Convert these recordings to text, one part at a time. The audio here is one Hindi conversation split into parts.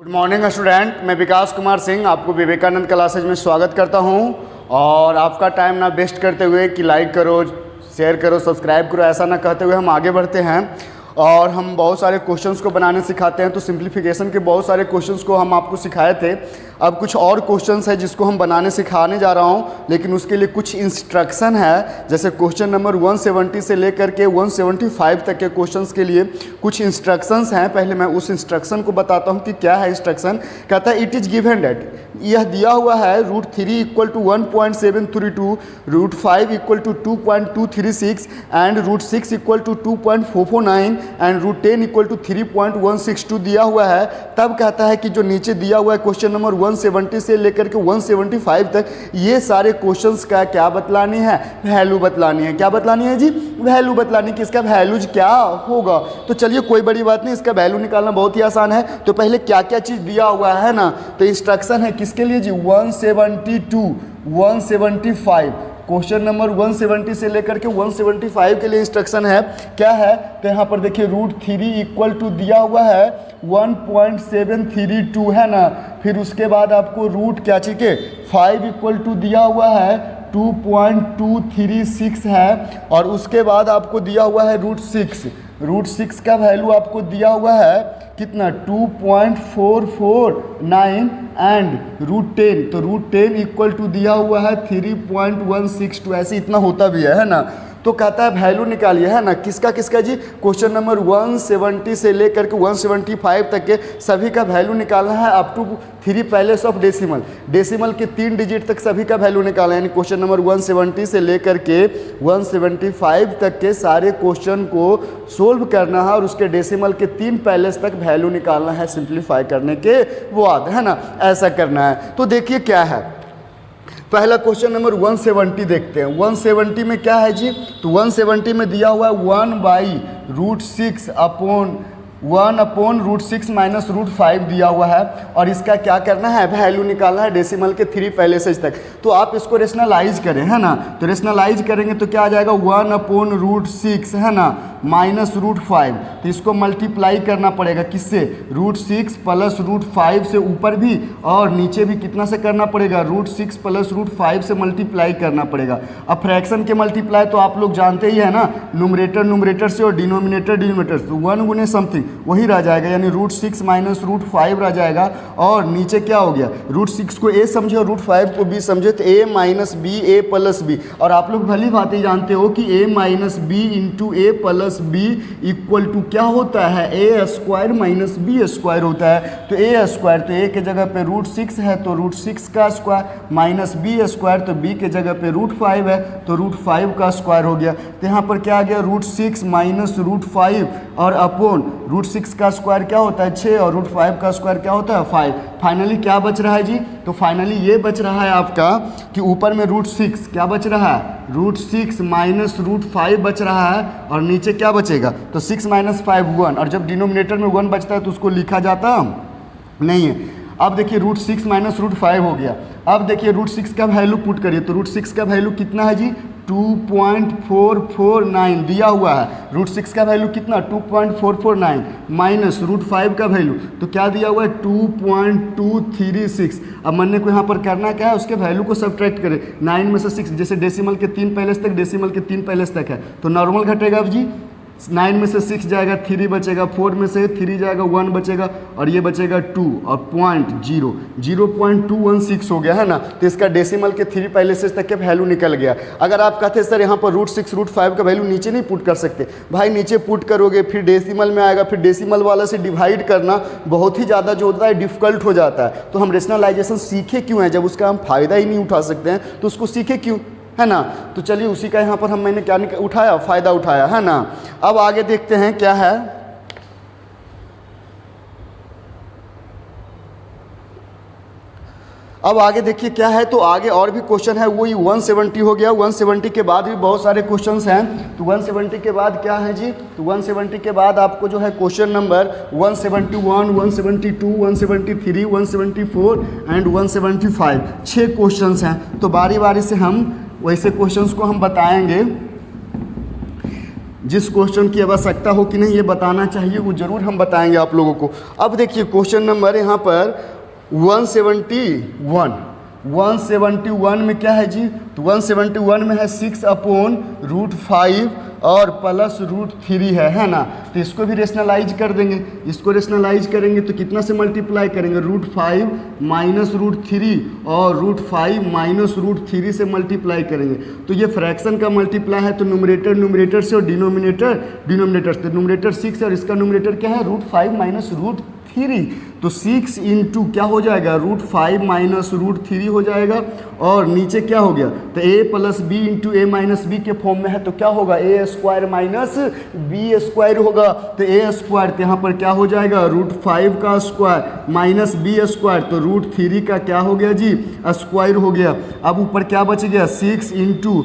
गुड मॉर्निंग स्टूडेंट, मैं विकास कुमार सिंह आपको विवेकानंद क्लासेज में स्वागत करता हूं। और आपका टाइम ना वेस्ट करते हुए कि लाइक करो, शेयर करो, सब्सक्राइब करो, ऐसा ना कहते हुए हम आगे बढ़ते हैं। और हम बहुत सारे क्वेश्चंस को बनाने सिखाते हैं, तो सिंप्लीफिकेशन के बहुत सारे क्वेश्चंस को हम आपको सिखाए थे। अब कुछ और क्वेश्चंस है जिसको हम बनाने सिखाने जा रहा हूं, लेकिन उसके लिए कुछ इंस्ट्रक्शन है। जैसे क्वेश्चन नंबर 170 से लेकर के 175 तक के क्वेश्चंस के लिए कुछ इंस्ट्रक्शंस हैं। पहले मैं उस इंस्ट्रक्शन को बताता हूं कि क्या है इंस्ट्रक्शन। कहता है इट इज़ गिवन दैट, यह दिया हुआ है √3 = 1.732, √5 = 2.236 एंड √6 = 2.449 एंड √10 = 3.162 दिया हुआ है। तब कहता है कि जो नीचे दिया हुआ है क्वेश्चन नंबर 170 से लेकर के 175 तक, ये सारे क्वेश्चंस का क्या बतलानी है? वैल्यू बतलानी है। क्या बतलानी है जी? वैल्यू बतलानी कि इसका वैल्यूज क्या होगा। तो चलिए कोई बड़ी बात नहीं, इसका वैल्यू निकालना बहुत ही आसान है। तो पहले क्या क्या चीज़ दिया हुआ है ना, तो इंस्ट्रक्शन है किसके लिए जी? 172, 175, क्वेश्चन नंबर 170 से लेकर के 175 के लिए इंस्ट्रक्शन है। क्या है? तो यहाँ पर देखिए √3 = दिया हुआ है 1.732 है ना। फिर उसके बाद आपको रूट क्या चाहिए? 5 = दिया हुआ है 2.236 है। और उसके बाद आपको दिया हुआ है √6 का वैल्यू आपको दिया हुआ है कितना? 2.449 एंड √10, तो √10 = दिया हुआ है 3.162। ऐसे इतना होता भी है ना। तो कहता है वैल्यू निकालिए, है ना। किसका किसका जी? क्वेश्चन नंबर 170 से लेकर के 175 तक के सभी का वैल्यू निकालना है up to 3 places of decimal. Decimal के 3 डिजिट तक सभी का वैल्यू निकालना है। यानी क्वेश्चन नंबर 170 से लेकर के 175 तक के सारे क्वेश्चन को सोल्व करना है और उसके डेसिमल के 3 पैलेस तक वैल्यू निकालना है सिंप्लीफाई करने के बाद, है ना। ऐसा करना है। तो देखिए क्या है, पहला क्वेश्चन नंबर 170 देखते हैं। 170 में क्या है जी? तो 170 में दिया हुआ है 1/√6 अपॉन 1/√6 - √5 दिया हुआ है। और इसका क्या करना है? वैल्यू निकालना है डेसिमल के 3 पैलेसेज तक। तो आप इसको रेशनलाइज करें, है ना। तो रेशनलाइज करेंगे तो क्या आ जाएगा? 1/√6 है ना माइनस √5। तो इसको मल्टीप्लाई करना पड़ेगा किससे? √6 + √5 से ऊपर भी और नीचे भी कितना से करना पड़ेगा? √6 + √5 से मल्टीप्लाई करना पड़ेगा। अब फ्रैक्शन के मल्टीप्लाई तो आप लोग जानते ही है ना, न्यूमरेटर से और डिनोमिनेटर से। तो 1 गुने समथिंग वही रह जाएगा, यानी √6 - √5 रह जाएगा। और नीचे क्या हो गया? √6 को a समझे और √5 को b समझे, तो a - b a + b। और आप लोग भली बात ही जानते हो कि a - b × a + b = क्या होता है? a² - b² होता है। तो a², तो a के जगह पे √6 है तो √6 का स्क्वायर माइनस b², तो b के जगह पे √5 है तो √5 का स्क्वायर हो गया। तो यहाँ पर क्या आ गया? √6 - √5 और अपॉन √6 का स्क्वायर क्या होता है? 6 और √5 का स्क्वायर क्या होता है? 5। फाइनली क्या बच रहा है जी? तो फाइनली ये बच रहा है आपका कि ऊपर में √6 क्या बच रहा है? √6 - √5 बच रहा है और नीचे क्या बचेगा? तो 6 - 5 1। और जब डिनोमिनेटर में 1 बचता है तो उसको लिखा जाता नहीं है। अब देखिए √6 - √5 हो गया। अब देखिए √6 का वैल्यू पुट करिए, तो √6 का वैल्यू कितना है जी? 2.449 दिया हुआ है। √6 का वैल्यू कितना? 2.449 माइनस √5 का वैल्यू तो क्या दिया हुआ है? 2.236। अब मैंने को यहाँ पर करना क्या है? उसके वैल्यू को सब्ट्रैक्ट करें 9 में से 6। जैसे डेसिमल के 3 पैलेस तक, डेसिमल के 3 पैलेस तक है तो नॉर्मल घटेगा अब जी। 9 में से 6 जाएगा 3 बचेगा, 4 में से 3 जाएगा 1 बचेगा और ये बचेगा 2 और 0.216 हो गया, है ना। तो इसका डेसिमल के 3 पैलेसेस तक के वैल्यू निकल गया। अगर आप कहते सर यहाँ पर √6 √5 का वैल्यू नीचे नहीं पुट कर सकते, भाई नीचे पुट करोगे फिर डेसिमल में आएगा, फिर डेसिमल वाला से डिवाइड करना बहुत ही ज़्यादा जो होता है डिफिकल्ट हो जाता है। तो हम रेशनलाइजेशन सीखे क्यों हैं? जब उसका हम फ़ायदा ही नहीं उठा सकते हैं तो उसको सीखे क्यों, है ना। तो चलिए उसी का यहाँ पर मैंने क्या उठाया? फ़ायदा उठाया, है ना। अब आगे देखते हैं क्या है। अब आगे देखिए क्या है। तो आगे और भी क्वेश्चन है, वही 170 हो गया। 170 के बाद भी बहुत सारे क्वेश्चंस हैं। तो 170 के बाद क्या है जी? तो 170 के बाद आपको जो है क्वेश्चन नंबर 171, 172, 173, 174 एंड 175 6 क्वेश्चंस हैं। तो बारी बारी से हम वैसे क्वेश्चंस को हम बताएंगे। जिस क्वेश्चन की आवश्यकता हो कि नहीं ये बताना चाहिए, वो ज़रूर हम बताएंगे आप लोगों को। अब देखिए क्वेश्चन नंबर यहाँ पर 171 में क्या है जी, तो 171 में है 6/√5 और +√3 है ना। तो इसको भी रेशनलाइज कर देंगे, इसको रेशनलाइज करेंगे तो कितना से मल्टीप्लाई करेंगे, √5 - √3 और √5 - √3 से मल्टीप्लाई करेंगे। तो ये फ्रैक्शन का मल्टीप्लाई है, तो न्यूमरेटर से और डिनोमिनेटर से। तो न्यूमरेटर 6 और इसका न्यूमरेटर क्या है, √5 - √3। तो 6 इंटू क्या हो जाएगा, √5 - √3 हो जाएगा, और नीचे क्या हो गया, तो a + b into a - b के फॉर्म में है, तो क्या होगा, a² - b² होगा। तो a², तो यहाँ पर क्या हो जाएगा, √5 का स्क्वायर माइनस b², तो √3 का क्या हो गया जी, स्क्वायर हो गया। अब ऊपर क्या बच गया, 6 इंटू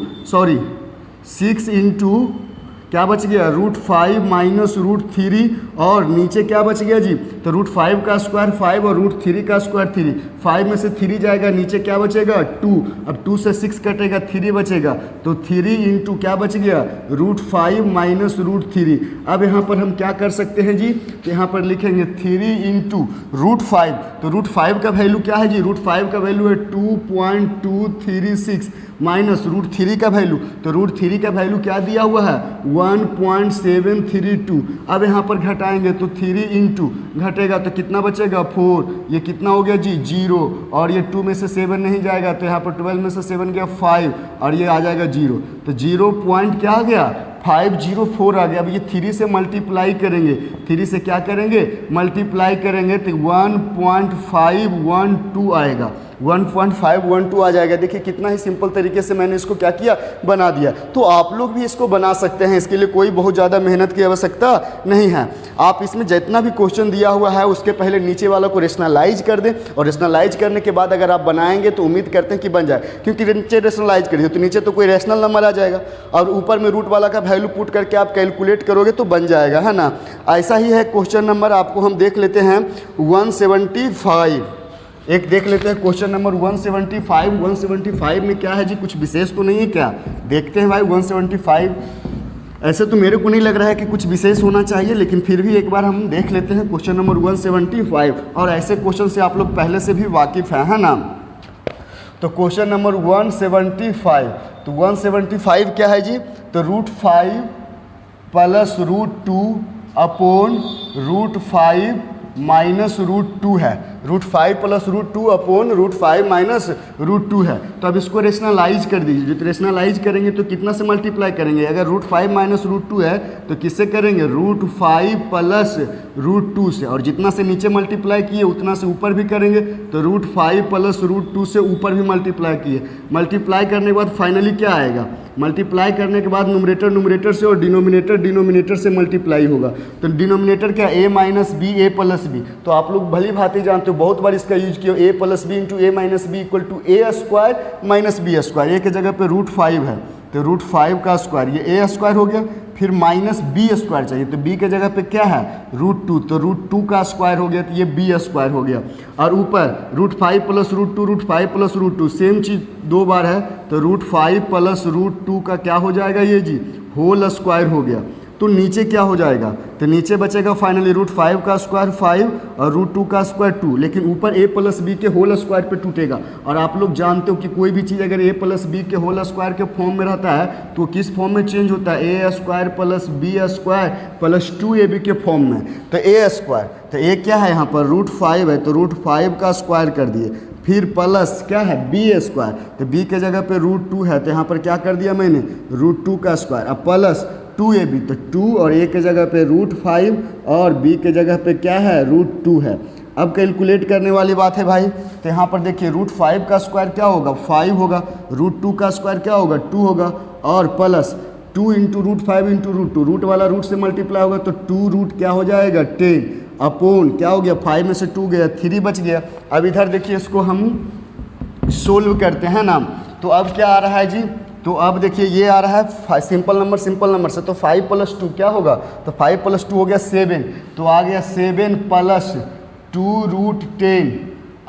क्या बच गया, √5 - √3, और नीचे क्या बच गया जी, तो √5 का स्क्वायर 5 और √3 का स्क्वायर 3। 5 में से 3 जाएगा, नीचे क्या बचेगा, 2। अब 2 से 6 कटेगा, 3 बचेगा, तो 3 इंटू क्या बच गया, √5 - √3। अब यहाँ पर हम क्या कर सकते हैं जी, तो यहाँ पर लिखेंगे 3 इंटू √5, तो √5 का वैल्यू क्या है जी, √5 का वैल्यू है 2.236 माइनस √3 का वैल्यू, तो √3 का वैल्यू क्या दिया हुआ है, 1.732। अब यहाँ पर घटाएंगे तो 3 इंटू घटेगा तो कितना बचेगा, 4। ये कितना हो गया जी, 0, और ये 2 में से 7 नहीं जाएगा, तो यहाँ पर 12 में से 7 गया 5, और ये आ जाएगा 0। तो 0 पॉइंट क्या आ गया, 504 आ गया। अब ये 3 से मल्टीप्लाई करेंगे, 3 से क्या करेंगे, मल्टीप्लाई करेंगे, तो 1.512 आएगा, 1.512 आ जाएगा। देखिए कितना ही सिंपल तरीके से मैंने इसको क्या किया, बना दिया। तो आप लोग भी इसको बना सकते हैं, इसके लिए कोई बहुत ज़्यादा मेहनत की आवश्यकता नहीं है। आप इसमें जितना भी क्वेश्चन दिया हुआ है उसके पहले नीचे वाला को रेशनलाइज कर दें, और रेशनलाइज करने के बाद अगर आप बनाएंगे तो उम्मीद करते हैं कि बन जाए, क्योंकि नीचे रेशनलाइज करिए तो नीचे तो कोई रैशनल नंबर आ जाएगा, और ऊपर में रूट वाला का वैल्यू पुट करके आप कैलकुलेट करोगे तो बन जाएगा, है ना। ऐसा ही है क्वेश्चन नंबर, आपको हम देख लेते हैं 175। एक देख लेते हैं क्वेश्चन नंबर 175। 175 में क्या है जी, कुछ विशेष तो नहीं है क्या, देखते हैं भाई 175। ऐसे तो मेरे को नहीं लग रहा है कि कुछ विशेष होना चाहिए, लेकिन फिर भी एक बार हम देख लेते हैं क्वेश्चन नंबर 175। और ऐसे क्वेश्चन से आप लोग पहले से भी वाकिफ़ हैं, है ना। तो क्वेश्चन नंबर 175, तो 175 क्या है जी, तो √5 + √2 अपॉन √5 माइनस √2 है, √5 + √2 अपॉन √5 माइनस √2 है। तो अब इसको रेशनलाइज कर दीजिए, तो रेशनलाइज करेंगे तो कितना से मल्टीप्लाई करेंगे, अगर √5 माइनस √2 है तो किससे करेंगे, √5 + √2 से, और जितना से नीचे मल्टीप्लाई किए उतना से ऊपर भी करेंगे, तो √5 + √2 से ऊपर भी मल्टीप्लाई किए। मल्टीप्लाई करने के बाद फाइनली क्या आएगा, मल्टीप्लाई करने के बाद न्यूमरेटर से और डिनोमिनेटर से मल्टीप्लाई होगा। तो डिनोमिनेटर क्या, a - b a + b। तो आप लोग भली भांति जानते हो, बहुत बार इसका यूज किया, a + b into a - b equal to a² - b²। a के जगह पे √5 है, तो √5 का स्क्वायर, ये a² हो गया, फिर माइनस b² चाहिए, तो b के जगह पे क्या है, √2, तो √2 का स्क्वायर हो गया, तो ये b² हो गया। और ऊपर √5 + √2, √5 + √2, सेम चीज़ 2 बार है, तो √5 + √2 का क्या हो जाएगा ये जी, होल स्क्वायर हो गया। तो नीचे क्या हो जाएगा, तो नीचे बचेगा फाइनली √5 का स्क्वायर 5 और √2 का स्क्वायर 2, लेकिन ऊपर a + b के होल स्क्वायर पे टूटेगा। और आप लोग जानते हो कि कोई भी चीज़ अगर a + b के होल स्क्वायर के फॉर्म में रहता है तो किस फॉर्म में चेंज होता है, a² + b² + 2ab के फॉर्म में। तो a², तो a क्या है यहाँ पर, √5 है, तो √5 का स्क्वायर कर दिए, फिर प्लस क्या है, b², तो b के जगह पे √2 है, तो यहाँ पर क्या कर दिया मैंने, √2 का स्क्वायर, अब प्लस 2ab, तो 2 और a के जगह पे √5 और b के जगह पे क्या है, √2 है। अब कैलकुलेट करने वाली बात है भाई, तो यहाँ पर देखिए √5 का स्क्वायर क्या होगा, 5 होगा, √2 का स्क्वायर क्या होगा, 2 होगा, और प्लस 2 इंटू √5 इंटू √2, रूट वाला रूट से मल्टीप्लाई होगा, तो 2 रूट क्या हो जाएगा, 10 अपॉन क्या हो गया, 5 में से 2 गया, 3 बच गया। अब इधर देखिए इसको हम सोल्व करते हैं ना, तो अब क्या आ रहा है जी, तो अब देखिए ये आ रहा है सिंपल नंबर से, तो 5 + 2 क्या होगा, तो 5 + 2 हो गया 7, तो आ गया 7 + 2 √10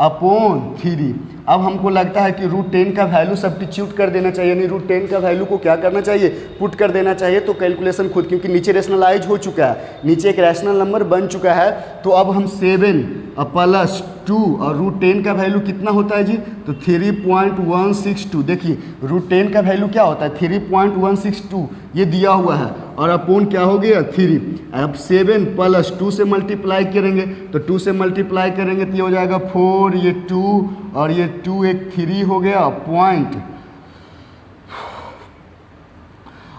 अपॉन 3। अब हमको लगता है कि √10 का वैल्यू सब्स्टिट्यूट कर देना चाहिए, यानी √10 का वैल्यू को क्या करना चाहिए, पुट कर देना चाहिए। तो कैलकुलेशन खुद, क्योंकि नीचे रेशनलाइज हो चुका है, नीचे एक रैशनल नंबर बन चुका है, तो अब हम 7 प्लस 2 और √10 का वैल्यू कितना होता है जी, तो 3.162। देखिए √10 का वैल्यू क्या होता है, 3.162 ये दिया हुआ है, और अपोन क्या हो गया 3। अब 7 प्लस 2 से मल्टीप्लाई करेंगे, तो 2 से मल्टीप्लाई करेंगे तो ये हो जाएगा 4, ये 2 और ये 2 एक 3 हो गया पॉइंट,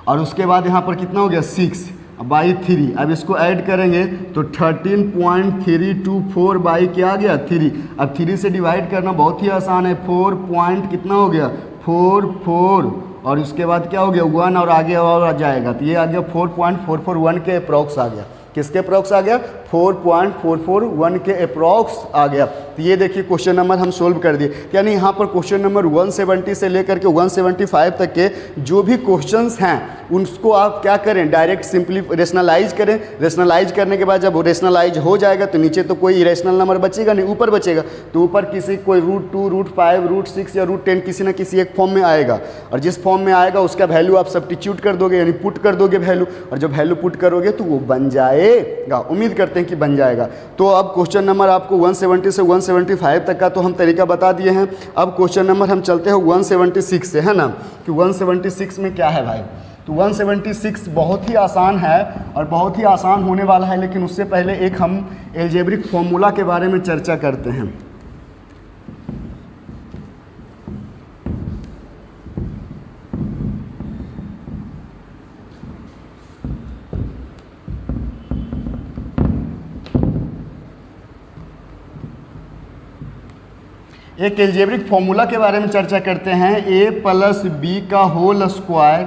और उसके बाद यहाँ पर कितना हो गया 6 बाई 3। अब इसको ऐड करेंगे तो 13.324 बाई क्या आ गया 3। अब 3 से डिवाइड करना बहुत ही आसान है, 4 पॉइंट कितना हो गया 44, और उसके बाद क्या हो गया 1 और आगे और आ जाएगा, तो ये आ गया 4.441 के अप्रॉक्स आ गया। किसके अप्रॉक्स आ गया, 4.441 के अप्रॉक्स आ गया। तो ये देखिए क्वेश्चन नंबर हम सोल्व कर दिए, यानी यहाँ पर क्वेश्चन नंबर 170 से लेकर के 175 तक के जो भी क्वेश्चंस हैं उनको आप क्या करें, डायरेक्ट सिंपली रेशनलाइज करें। रेशनलाइज करने के बाद जब रेशनलाइज हो जाएगा तो नीचे तो कोई इरेशनल नंबर बचेगा नहीं, ऊपर बचेगा, तो ऊपर किसी कोई √2, √5, √6 या √10 किसी न किसी एक फॉर्म में आएगा, और जिस फॉर्म में आएगा उसका वैल्यू आप सब्स्टिट्यूट कर दोगे, यानी पुट कर दोगे वैल्यू, और जब वैल्यू पुट करोगे तो वो बन जाएगा। उम्मीद करते हैं कि बन जाएगा। तो अब क्वेश्चन नंबर आपको 170 से 175 तक का तो हम तरीका बता दिए हैं। अब क्वेश्चन नंबर हम चलते हैं 176 से, है ना, कि 176 में क्या है भाई। तो 176 बहुत ही आसान है और बहुत ही आसान होने वाला है, लेकिन उससे पहले एक हम एल्जेब्रिक फॉर्मूला के बारे में चर्चा करते हैं। एक एल्जेब्रिक फॉर्मूला के बारे में चर्चा करते हैं। a प्लस बी का होल स्क्वायर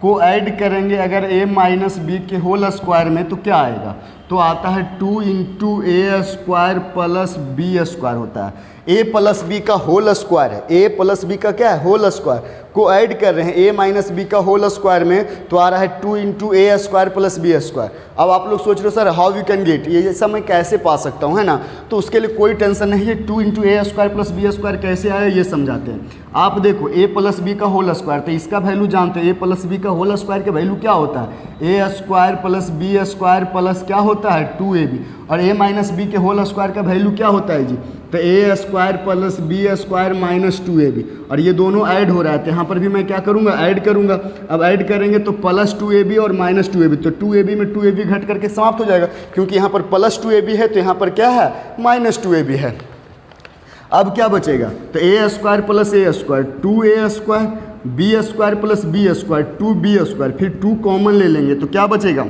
को ऐड करेंगे अगर a माइनस बी के होल स्क्वायर में, तो क्या आएगा, तो आता है 2 इंटू ए स्क्वायर प्लस बी स्क्वायर होता है। a प्लस बी का होल स्क्वायर है, a प्लस बी का क्या है होल स्क्वायर को ऐड कर रहे हैं a माइनस बी का होल स्क्वायर में, तो आ रहा है 2 इंटू ए स्क्वायर प्लस बी स्क्वायर। अब आप लोग सोच रहे हो sir how we can get, ये सब मैं कैसे पा सकता हूँ, है ना, तो उसके लिए कोई टेंशन नहीं है। 2 इंटू ए स्क्वायर प्लस बी स्क्वायर कैसे आया ये समझाते हैं। आप देखो a प्लस बी का होल स्क्वायर, तो इसका वैल्यू जानते हैं, a प्लस बी का होल स्क्वायर का वैल्यू क्या होता है, ए square plus B square plus क्या होता है 2ab, और a माइनस बी के होल स्क्वायर का वैल्यू क्या होता है जी, तो ए square plus B square minus 2ab, और ये दोनों ऐड हो रहा है, तो यहाँ पर भी मैं क्या करूँगा ऐड करूँगा। अब ऐड करेंगे तो प्लस 2ab और माइनस 2ab, तो 2ab में 2ab घट करके समाप्त हो जाएगा, क्योंकि यहाँ पर प्लस 2ab है तो यहाँ पर क्या है माइनस 2ab है। अब क्या बचेगा, तो ए square plus a square 2a square, b square plus B square 2b square, फिर 2 कॉमन ले लेंगे तो क्या बचेगा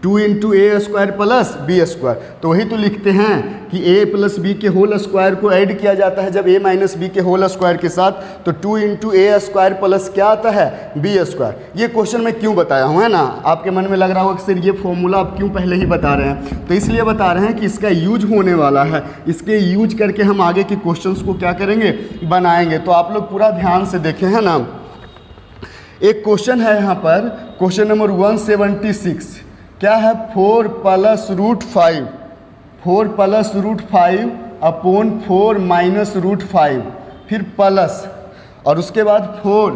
2 इंटू ए स्क्वायर प्लस बी स्क्वायर। तो वही तो लिखते हैं कि a प्लस बी के होल स्क्वायर को ऐड किया जाता है जब a माइनस बी के होल स्क्वायर के साथ, तो 2 इंटू ए स्क्वायर प्लस क्या आता है बी स्क्वायर। ये क्वेश्चन मैं क्यों बताया हूँ, है ना, आपके मन में लग रहा होगा कि सर ये फॉर्मूला आप क्यों पहले ही बता रहे हैं, तो इसलिए बता रहे हैं कि इसका यूज होने वाला है, इसके यूज करके हम आगे के क्वेश्चंस को क्या करेंगे बनाएंगे। तो आप लोग पूरा ध्यान से देखें, है ना। एक क्वेश्चन है यहाँ पर, क्वेश्चन नंबर 176 क्या है, 4 प्लस √5, 4 प्लस √5 अपॉन 4 माइनस √5, फिर प्लस, और उसके बाद 4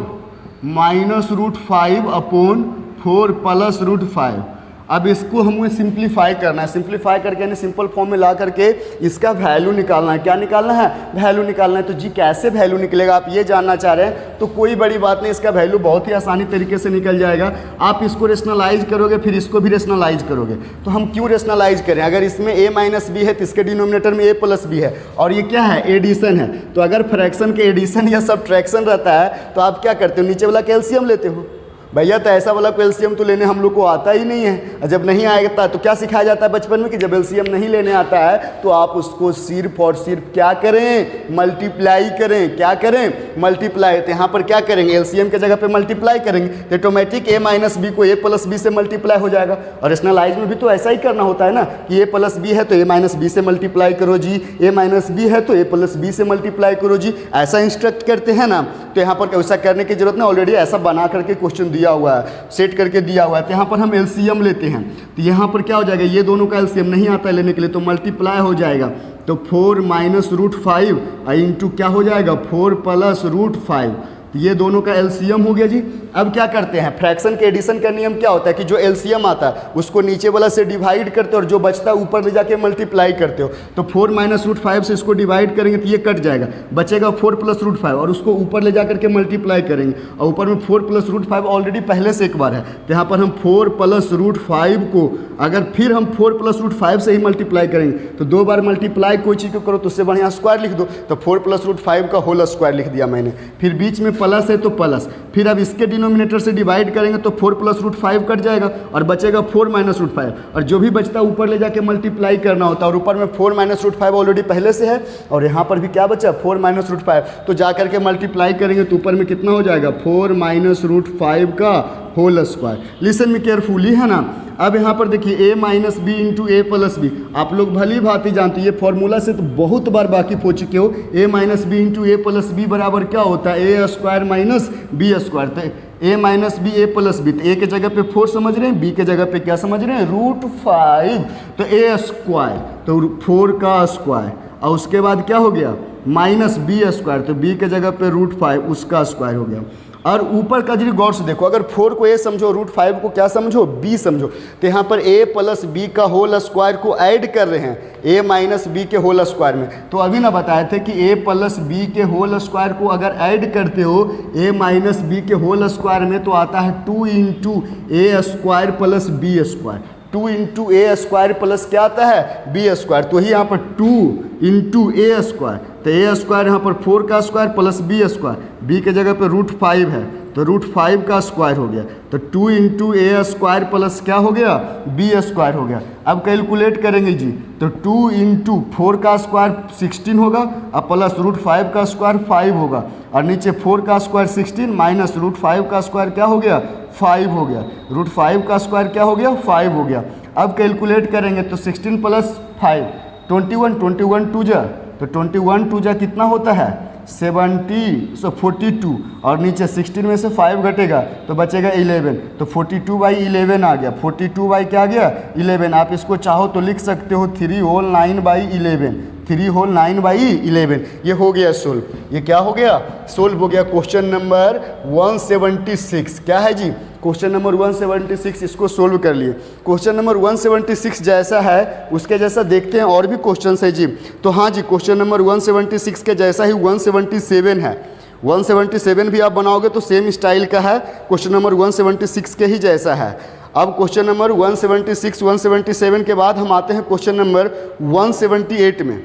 माइनस √5 अपॉन 4 प्लस √5। अब इसको हमें सिंप्लीफाई करना है, सिंप्लीफाई करके यानी सिंपल फॉर्म में ला करके इसका वैल्यू निकालना है। क्या निकालना है, वैल्यू निकालना है। तो जी कैसे वैल्यू निकलेगा आप ये जानना चाह रहे हैं, तो कोई बड़ी बात नहीं, इसका वैल्यू बहुत ही आसानी तरीके से निकल जाएगा। आप इसको रेशनलाइज करोगे फिर इसको भी रेशनलाइज करोगे, तो हम क्यों रेशनलाइज करें, अगर इसमें a माइनस बी है तो इसके डिनोमिनेटर में a प्लस बी है, और ये क्या है एडिशन है, तो अगर फ्रैक्शन के एडिशन या सब्ट्रैक्शन रहता है तो आप क्या करते हो नीचे वाला कैल्शियम लेते हो। भैया तो ऐसा वाला कैल्शियम तो लेने हम लोग को आता ही नहीं है, जब नहीं आएगा तो क्या सिखाया जाता है बचपन में कि जब एलसीएम नहीं लेने आता है तो आप उसको सिर्फ और सिर्फ क्या करें मल्टीप्लाई करें, क्या करें मल्टीप्लाई। तो यहाँ पर क्या करेंगे एलसीएम के जगह पे मल्टीप्लाई करेंगे, तो ऑटोमेटिक a माइनस बी को a प्लस बी से मल्टीप्लाई हो जाएगा। और रेशनलाइज में भी तो ऐसा ही करना होता है ना कि a प्लस बी है तो a माइनस बी से मल्टीप्लाई करो जी, a माइनस बी है तो a प्लस बी से मल्टीप्लाई करो जी, ऐसा इंस्ट्रक्ट करते हैं ना। तो यहाँ पर ऐसा करने की जरूरत नहीं, ऑलरेडी ऐसा बना करके क्वेश्चन दिया हुआ है, सेट करके दिया हुआ है। तो यहाँ पर हम एलसीएम लेते हैं, तो यहाँ पर क्या हो जाएगा, ये दोनों का एलसीएम नहीं आता है लेने के लिए तो मल्टीप्लाई हो जाएगा, तो 4 माइनस रूट 5 इंटू क्या हो जाएगा 4 प्लस रूट 5। तो ये दोनों का एलसीएम हो गया जी। अब क्या करते हैं, फ्रैक्शन के एडिशन का नियम क्या होता है कि जो एलसीएम आता है उसको नीचे वाला से डिवाइड करते हो और जो बचता है ऊपर ले जाके मल्टीप्लाई करते हो। तो 4 माइनस रूट 5 से इसको डिवाइड करेंगे तो ये कट जाएगा, बचेगा 4 प्लस रूट 5 और उसको ऊपर ले जा करके मल्टीप्लाई करेंगे और ऊपर में 4 प्लस रूट 5 ऑलरेडी पहले से एक बार है, तो यहाँ पर हम 4 प्लस रूट 5 को अगर फिर हम 4 प्लस रूट 5 से ही मल्टीप्लाई करेंगे तो 2 बार मल्टीप्लाई कोई चीज़ को करो तो उससे बढ़िया स्क्वायर लिख दो। तो 4 प्लस रूट 5 का होल स्क्वायर लिख दिया मैंने, फिर बीच में प्लस है तो प्लस, फिर अब इसके डिनोमिनेटर से डिवाइड करेंगे तो 4 प्लस रूट 5 कट जाएगा और बचेगा 4 माइनस रूट 5 और जो भी बचता है ऊपर ले जाके मल्टीप्लाई करना होता है और ऊपर में 4 माइनस रूट 5 ऑलरेडी पहले से है और यहाँ पर भी क्या बचा 4 माइनस रूट 5, तो जा करके मल्टीप्लाई करेंगे तो ऊपर में कितना हो जाएगा 4 माइनस रूट 5 का होल स्क्वायर। लिसन में केयरफुली है ना। अब यहाँ पर देखिए a minus B into A plus B, आप लोग भली भांति जानते हैं, ये फॉर्मूला से तो बहुत बार वाकिफ हो चुके हो। a minus B into A plus B बराबर क्या होता है ए स्क्वायर माइनस बी स्क्वायर। तो a minus B A plus B, तो a के जगह पे 4 समझ रहे हैं, b के जगह पे क्या समझ रहे हैं रूट 5, तो a स्क्वायर तो 4 का स्क्वायर और उसके बाद क्या हो गया माइनस बी स्क्वायर, तो b के जगह पे रूट 5 उसका स्क्वायर हो गया। और ऊपर का जी गौर से देखो, अगर 4 को a समझो रूट 5 को क्या समझो b समझो, तो यहाँ पर a प्लस बी का होल स्क्वायर को ऐड कर रहे हैं a माइनस बी के होल स्क्वायर में। तो अभी ना बताए थे कि a प्लस बी के होल स्क्वायर को अगर ऐड करते हो a माइनस बी के होल स्क्वायर में तो आता है 2 इंटू ए square plus B square. 2 into ए स्क्वायर प्लस क्या आता है बी स्क्वायर, तो ही यहाँ पर 2 इंटू ए स्क्वायर, तो ए स्क्वायर यहाँ पर 4 का square plus B square, B के जगह पे रूट 5 है तो रूट 5 का स्क्वायर हो गया, तो 2 इंटू ए स्क्वायर प्लस क्या हो गया बी स्क्वायर हो गया। अब कैलकुलेट करेंगे जी, तो 2 इंटू 4 का स्क्वायर 16 होगा और प्लस रूट 5 का स्क्वायर 5 होगा और नीचे 4 का स्क्वायर 16 माइनस रूट 5 का स्क्वायर क्या हो गया 5 हो गया, रूट 5 का स्क्वायर क्या हो गया 5 हो गया। अब कैलकुलेट करेंगे तो 16 प्लस 5 21 टू जा, तो 21 टू जा कितना होता है 42 और नीचे 16 में से 5 घटेगा तो बचेगा 11, तो 42/11 आ गया। 42 बाई क्या आ गया 11। आप इसको चाहो तो लिख सकते हो 3 होल 9/11, 3 होल 9/11। ये हो गया सोल्व, ये क्या हो गया सोल्व हो गया। क्वेश्चन नंबर 176 क्या है जी क्वेश्चन नंबर 176, इसको सोल्व कर लिए। क्वेश्चन नंबर 176 जैसा है उसके जैसा देखते हैं और भी क्वेश्चन है जी। तो हाँ जी क्वेश्चन नंबर 176 के जैसा ही 177 है। 177 भी आप बनाओगे तो सेम स्टाइल का है, क्वेश्चन नंबर 176 के ही जैसा है। अब क्वेश्चन नंबर 176 177 के बाद हम आते हैं क्वेश्चन नंबर 178 में।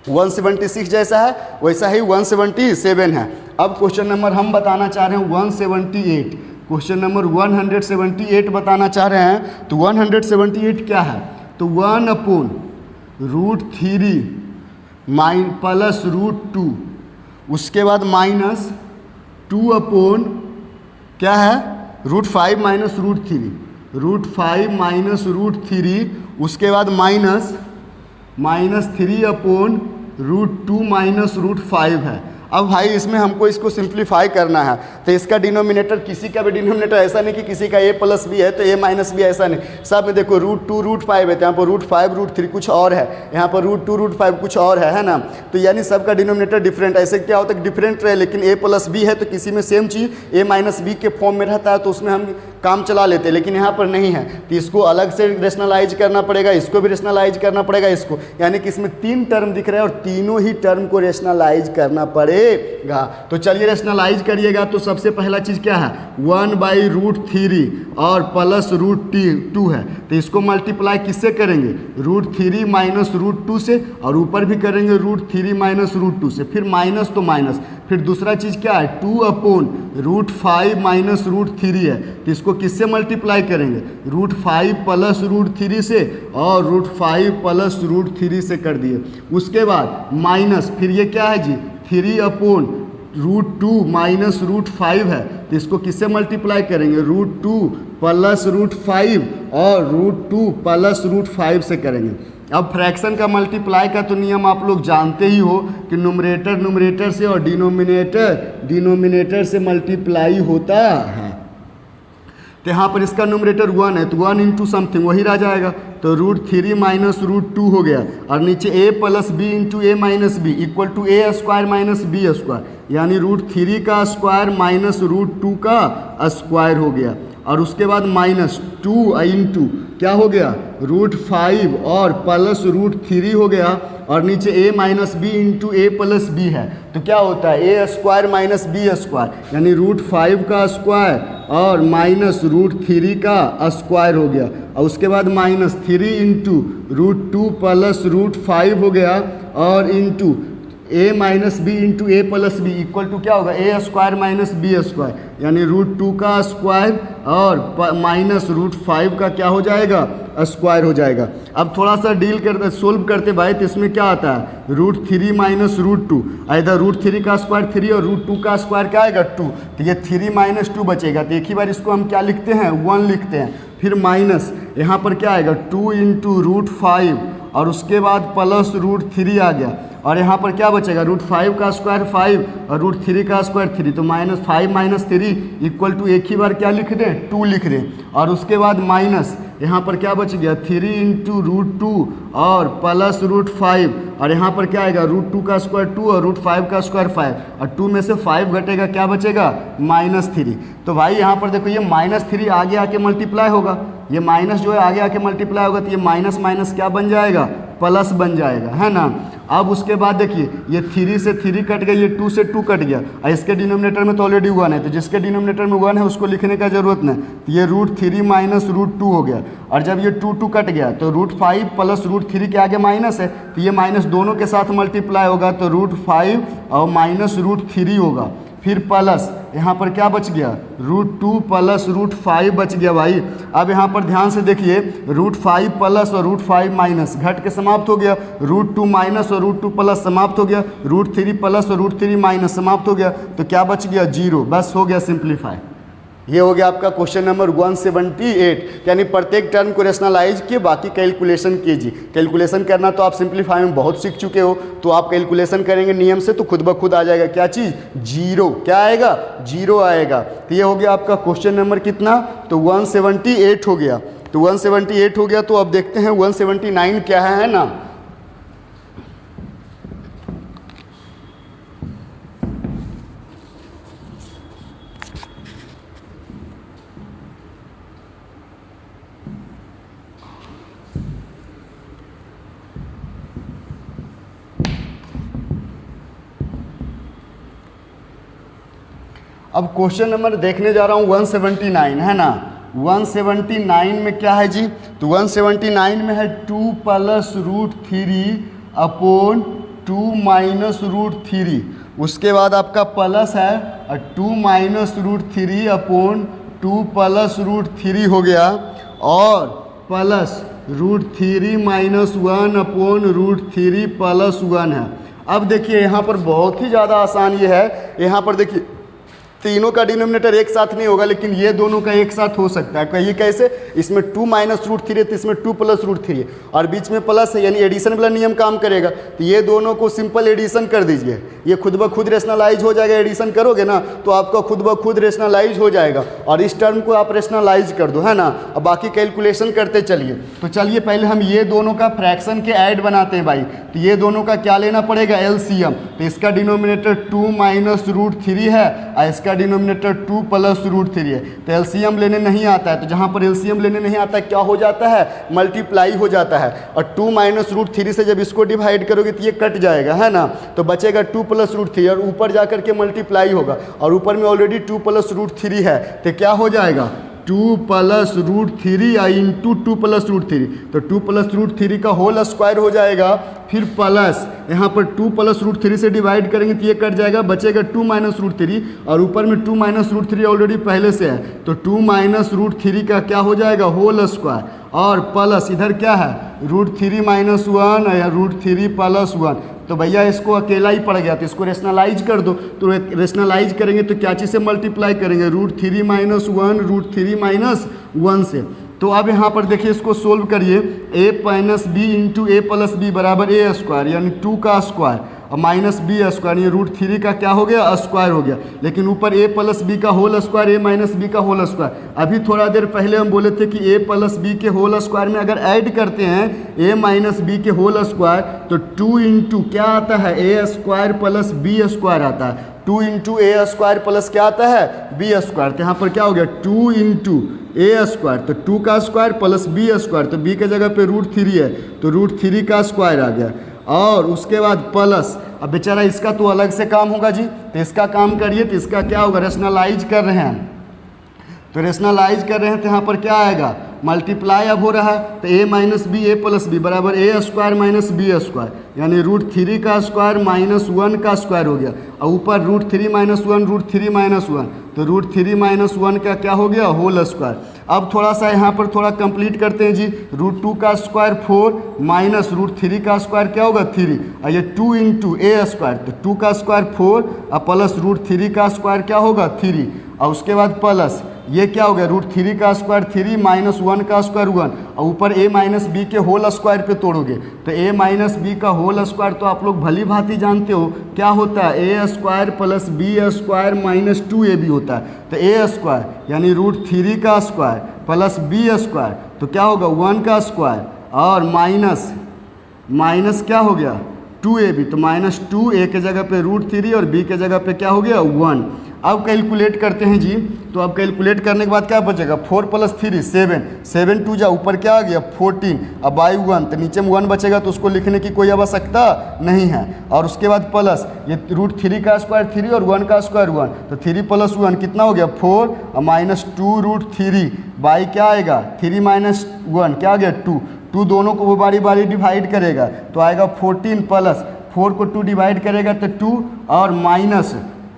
176 जैसा है वैसा ही 177 है। अब क्वेश्चन नंबर हम बताना चाह रहे हैं 178, क्वेश्चन नंबर 178 बताना चाह रहे हैं। तो 178 क्या है, तो 1/√3 प्लस √2, उसके बाद माइनस 2 क्या है √5 माइनस √3, √5 माइनस √3, उसके बाद माइनस 3/√2 माइनस √5 है। अब भाई इसमें हमको इसको सिंप्लीफाई करना है, तो इसका डिनोमिनेटर किसी का भी डिनोमिनेटर ऐसा नहीं कि किसी का a प्लस बी है तो a माइनस बी, ऐसा नहीं। सब में देखो √2 √5 है, तो यहाँ पर √5 √3 कुछ और है, यहाँ पर √2 √5 कुछ और है ना। तो यानी सबका डिनोमिनेटर डिफरेंट, ऐसे क्या होता है डिफरेंट रहे, लेकिन a प्लस बी है तो किसी में सेम चीज़ a माइनस बी के फॉर्म में रहता है तो उसमें हम काम चला लेते हैं, लेकिन यहाँ पर नहीं है तो इसको अलग से रेशनलाइज करना पड़ेगा, इसको भी रेशनलाइज करना पड़ेगा इसको, यानी कि इसमें 3 टर्म दिख रहे हैं और तीनों ही टर्म को रेशनलाइज करना पड़ेगा। तो चलिए रेशनलाइज करिएगा। तो सबसे पहला चीज़ क्या है 1/√3 और प्लस √2 है, तो इसको मल्टीप्लाई किससे करेंगे √3 माइनस √2 से, और ऊपर भी करेंगे √3 माइनस √2 से, फिर माइनस तो माइनस, फिर दूसरा चीज़ क्या है 2/√5 माइनस √3 है, तो इसको किससे मल्टीप्लाई करेंगे √5 प्लस √3 से और √5 प्लस √3 से कर दिए। उसके बाद माइनस, फिर ये क्या है जी 3/√2 माइनस √5 है, तो इसको किससे मल्टीप्लाई करेंगे √2 प्लस √5 और √2 प्लस √5 से करेंगे। अब फ्रैक्शन का मल्टीप्लाई का तो नियम आप लोग जानते ही हो कि न्यूमरेटर से और डिनोमिनेटर से मल्टीप्लाई होता है। तो यहाँ पर इसका न्यूमरेटर 1 है तो 1 इंटू समथिंग वही रह जाएगा, तो √3 माइनस √2 हो गया, और नीचे a plus B into A minus B equal to A square minus B square, यानी √3 का स्क्वायर माइनस √2 का स्क्वायर हो गया, और उसके बाद माइनस 2 इंटू क्या हो गया √5 और प्लस √3 हो गया, और नीचे a minus B into A plus B है, तो क्या होता है a square minus B square, यानी √5 का स्क्वायर और माइनस √3 का स्क्वायर हो गया, और उसके बाद माइनस 3 इंटू √2 प्लस √5 हो गया, और into a minus B into A plus B equal to क्या होगा a square minus B square, यानी √2 का स्क्वायर और माइनस √5 का क्या हो जाएगा स्क्वायर हो जाएगा। अब थोड़ा सा डील करते सोल्व करते भाई, तो इसमें क्या आता है √3 माइनस √2, इधर √3 का स्क्वायर 3 और √2 का स्क्वायर क्या आएगा 2, तो ये 3 माइनस 2 बचेगा, तो एक ही बार इसको हम क्या लिखते हैं 1 लिखते हैं, फिर माइनस यहाँ पर क्या आएगा 2 इंटू √5 और उसके बाद प्लस √3 आ गया, और यहाँ पर क्या बचेगा √5 का स्क्वायर 5 और √3 का स्क्वायर 3, तो माइनस 5 माइनस 3 इक्वल टू एक ही बार क्या लिख दें 2 लिख दें, और उसके बाद माइनस यहाँ पर क्या बच गया 3 इंटू √2 और प्लस √5, और यहाँ पर क्या आएगा √2 का स्क्वायर 2 और √5 का स्क्वायर 5, और 2 में से 5 घटेगा क्या बचेगा -3। तो भाई यहाँ पर देखो ये -3 आगे आके मल्टीप्लाई होगा, ये माइनस जो है आगे आके मल्टीप्लाई होगा, तो ये माइनस माइनस क्या बन जाएगा प्लस बन जाएगा, है ना। अब उसके बाद देखिए ये 3 से 3 कट गया, ये 2 से 2 कट गया, और इसके डिनोमिनेटर में तो ऑलरेडी 1 है, तो जिसके डिनोमिनेटर में 1 है उसको लिखने का जरूरत नहीं, तो ये √3 माइनस √2 हो गया, और जब ये 2 कट गया तो √5 प्लस √3 के आगे माइनस है, तो ये माइनस दोनों के साथ मल्टीप्लाई होगा, तो √5 और माइनस √3 होगा, फिर प्लस यहाँ पर क्या बच गया √2 प्लस √5 बच गया भाई। अब यहाँ पर ध्यान से देखिए √5 प्लस और √5 माइनस घट के समाप्त हो गया, √2 माइनस और √2 प्लस समाप्त हो गया, √3 प्लस और √3 माइनस समाप्त हो गया, तो क्या बच गया 0, बस हो गया सिंप्लीफाई। ये हो गया आपका क्वेश्चन नंबर 178, यानी प्रत्येक टर्म को रेशनलाइज किए बाकी कैलकुलेशन कीजिए। कैलकुलेशन करना तो आप सिंप्लीफाई में बहुत सीख चुके हो, तो आप कैलकुलेशन करेंगे नियम से तो खुद ब खुद आ जाएगा क्या चीज़ 0, क्या आएगा 0 आएगा। तो ये हो गया आपका क्वेश्चन नंबर कितना, तो 178 हो गया, तो 178 हो गया। तो अब देखते हैं 179 क्या है ना। अब क्वेश्चन नंबर देखने जा रहा हूँ 179 है ना। 179 में क्या है जी, तो 179 में है 2 प्लस √3 अपॉन 2 माइनस √3, उसके बाद आपका प्लस है 2 माइनस √3 अपॉन 2 प्लस √3 हो गया, और प्लस √3 माइनस 1 अपॉन √3 प्लस 1 है। अब देखिए यहाँ पर बहुत ही ज़्यादा आसान ये है, यहाँ पर देखिए तीनों का डिनोमिनेटर एक साथ नहीं होगा, लेकिन ये दोनों का एक साथ हो सकता है। कहिए कैसे, इसमें 2 माइनस √3 है तो इसमें 2 प्लस √3 है, और बीच में प्लस है, यानी एडिशन वाला नियम काम करेगा। तो ये दोनों को सिंपल एडिशन कर दीजिए, ये खुद ब खुद रेशनलाइज हो जाएगा। एडिशन करोगे ना तो आपका खुद ब खुद रेशनलाइज हो जाएगा, और इस टर्म को आप रेशनलाइज कर दो, है ना। अब बाकी कैलकुलेशन करते चलिए। तो चलिए पहले हम ये दोनों का फ्रैक्शन के ऐड बनाते हैं भाई। तो ये दोनों का क्या लेना पड़ेगा एलसीएम, तो इसका डिनोमिनेटर 2 माइनस √3 है और इसका डिनोमिनेटर 2 प्लस √3 है। तो एलसीएम लेने नहीं आता है, तो जहाँ पर एलसीएम लेने नहीं आता है क्या हो जाता है मल्टीप्लाई हो जाता है, और 2 माइनस √3 से जब इसको डिवाइड करोगे तो ये कट जाएगा, है ना। तो बचेगा 2 प्लस √3 और ऊपर जा करके मल्टीप्लाई होगा, और ऊपर में ऑलरेडी 2 प्लस √3 है, तो क्या हो जाएगा 2 प्लस √3 इंटू 2 प्लस √3, तो 2 प्लस √3 का होल स्क्वायर हो जाएगा, फिर प्लस यहाँ पर 2 प्लस √3 से डिवाइड करेंगे तो ये कट जाएगा, बचेगा 2 माइनस √3, और ऊपर में 2 माइनस √3 ऑलरेडी पहले से है, तो 2 माइनस √3 का क्या हो जाएगा होल स्क्वायर, और प्लस इधर क्या है √3 माइनस 1 या √3 प्लस 1। तो भैया इसको अकेला ही पड़ गया, तो इसको रेशनलाइज कर दो। तो रेशनलाइज करेंगे तो क्या चीज़ से मल्टीप्लाई करेंगे √3 माइनस 1 √3 माइनस 1 से। तो अब यहाँ पर देखिए इसको सोल्व करिए, a minus B into A plus B बराबर a स्क्वायर, यानी 2 का स्क्वायर, और माइनस बी स्क्वायर, ये रूट थ्री का क्या हो गया स्क्वायर हो गया। लेकिन ऊपर ए प्लस बी का whole square, A minus B का होल स्क्वायर। अभी थोड़ा देर पहले हम बोले थे कि ए प्लस बी के होल स्क्वायर में अगर ऐड करते हैं ए माइनस बी के होल स्क्वायर तो 2 इंटू क्या आता है ए स्क्वायर प्लस बी स्क्वायर आता है। 2 इंटू ए स्क्वायर प्लस क्या आता है बी स्क्वायर। तो यहाँ पर क्या हो गया 2 इंटू ए स्क्वायर, तो 2 का स्क्वायर प्लस बी स्क्वायर, तो बी के जगह पे रूट थ्री है तो रूट थ्री का स्क्वायर आ गया। और उसके बाद प्लस, अब बेचारा इसका तो अलग से काम होगा जी, तो इसका काम करिए। तो इसका क्या होगा, रेशनलाइज कर रहे हैं तो रेशनलाइज कर रहे हैं तो यहाँ पर क्या आएगा मल्टीप्लाई अब हो रहा है। तो A minus B A plus B बराबर A square minus B square, यानी रूट थ्री का स्क्वायर माइनस 1 का स्क्वायर हो गया। और ऊपर root three minus 1 root three minus 1, तो रूट थ्री माइनस 1 का क्या हो गया होल स्क्वायर। अब थोड़ा सा यहाँ पर थोड़ा कंप्लीट करते हैं जी। रूट 2 का स्क्वायर 4 माइनस रूट थ्री का स्क्वायर क्या होगा 3, और ये 2 इंटू ए स्क्वायर, तो 2 का स्क्वायर 4 और प्लस रूट थ्री का स्क्वायर क्या होगा 3, और उसके बाद प्लस ये क्या हो गया रूट थ्री का स्क्वायर 3 माइनस 1 का स्क्वायर 1, और ऊपर ए माइनस बी के होल स्क्वायर पे तोड़ोगे तो ए माइनस बी का होल स्क्वायर तो आप लोग भली भांति जानते हो क्या होता है ए square plus B square minus 2ab होता है। तो ए स्क्वायर यानी रूट थ्री का स्क्वायर प्लस बी स्क्वायर तो क्या होगा 1 का स्क्वायर और माइनस क्या हो गया 2ab, तो माइनस 2 ए के जगह पे रूट थ्री और बी के जगह पे क्या हो गया 1। अब कैलकुलेट करते हैं जी। तो अब कैलकुलेट करने के बाद क्या बचेगा 4 प्लस 3 7, 7 2 जा ऊपर क्या आ गया 14, अब बाई 1 तो नीचे में 1 बचेगा तो उसको लिखने की कोई आवश्यकता नहीं है। और उसके बाद प्लस ये रूट थ्री का स्क्वायर 3 और 1 का स्क्वायर 1, तो 3 प्लस 1 कितना हो गया 4 और माइनस 2 रूट थ्री बाई क्या आएगा 3 माइनस 1 क्या आ गया 2 दोनों को वो बारी बारी डिवाइड करेगा तो आएगा 14 प्लस 4 को 2 डिवाइड करेगा तो 2 और माइनस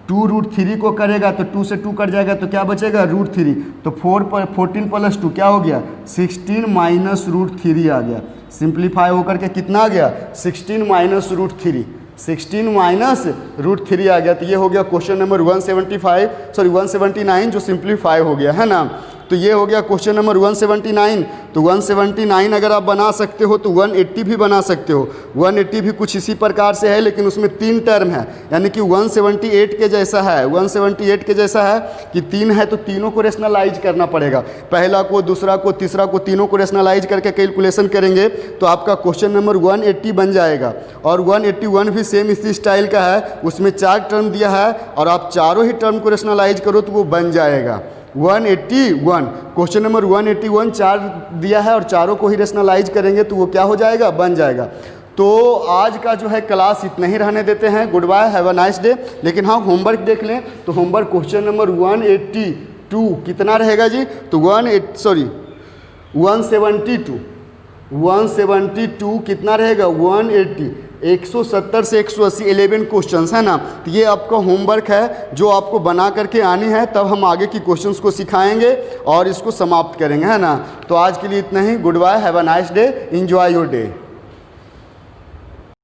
2 रूट थ्री को करेगा तो 2 से 2 कट जाएगा तो क्या बचेगा रूट थ्री, तो 14 प्लस 2 क्या हो गया 16 माइनस रूट थ्री आ गया। सिंप्लीफाई होकर के कितना आ गया 16 minus root three, 16 minus root three आ गया। तो ये हो गया क्वेश्चन नंबर 179 जो सिंप्लीफाई हो गया है ना। तो ये हो गया क्वेश्चन नंबर 179। तो 179 अगर आप बना सकते हो तो 180 भी बना सकते हो। 180 भी कुछ इसी प्रकार से है लेकिन उसमें 3 टर्म है, यानी कि 178 के जैसा है। 178 के जैसा है कि 3 है तो तीनों को रेशनलाइज करना पड़ेगा, पहला को दूसरा को तीसरा को, तीनों को रेशनलाइज करके कैलकुलेशन करेंगे तो आपका क्वेश्चन नंबर 180 बन जाएगा। और 181 भी सेम इसी स्टाइल का है, उसमें 4 टर्म दिया है और आप चारों ही टर्म को रेशनलाइज करो तो वो बन जाएगा 181। क्वेश्चन नंबर 181 4 दिया है और चारों को ही रेशनलाइज करेंगे तो वो क्या हो जाएगा बन जाएगा। तो आज का जो है क्लास इतना ही रहने देते हैं। Good bye, have a nice day. लेकिन हाँ होमवर्क देख लें तो होमवर्क क्वेश्चन नंबर 182 कितना रहेगा जी, तो 172 कितना रहेगा 180, 170 से 180 11 क्वेश्चंस है ना। तो ये आपका होमवर्क है जो आपको बना करके आनी है, तब हम आगे की क्वेश्चंस को सिखाएंगे और इसको समाप्त करेंगे है ना। तो आज के लिए इतना ही। Good bye, have a nice day, enjoy your day.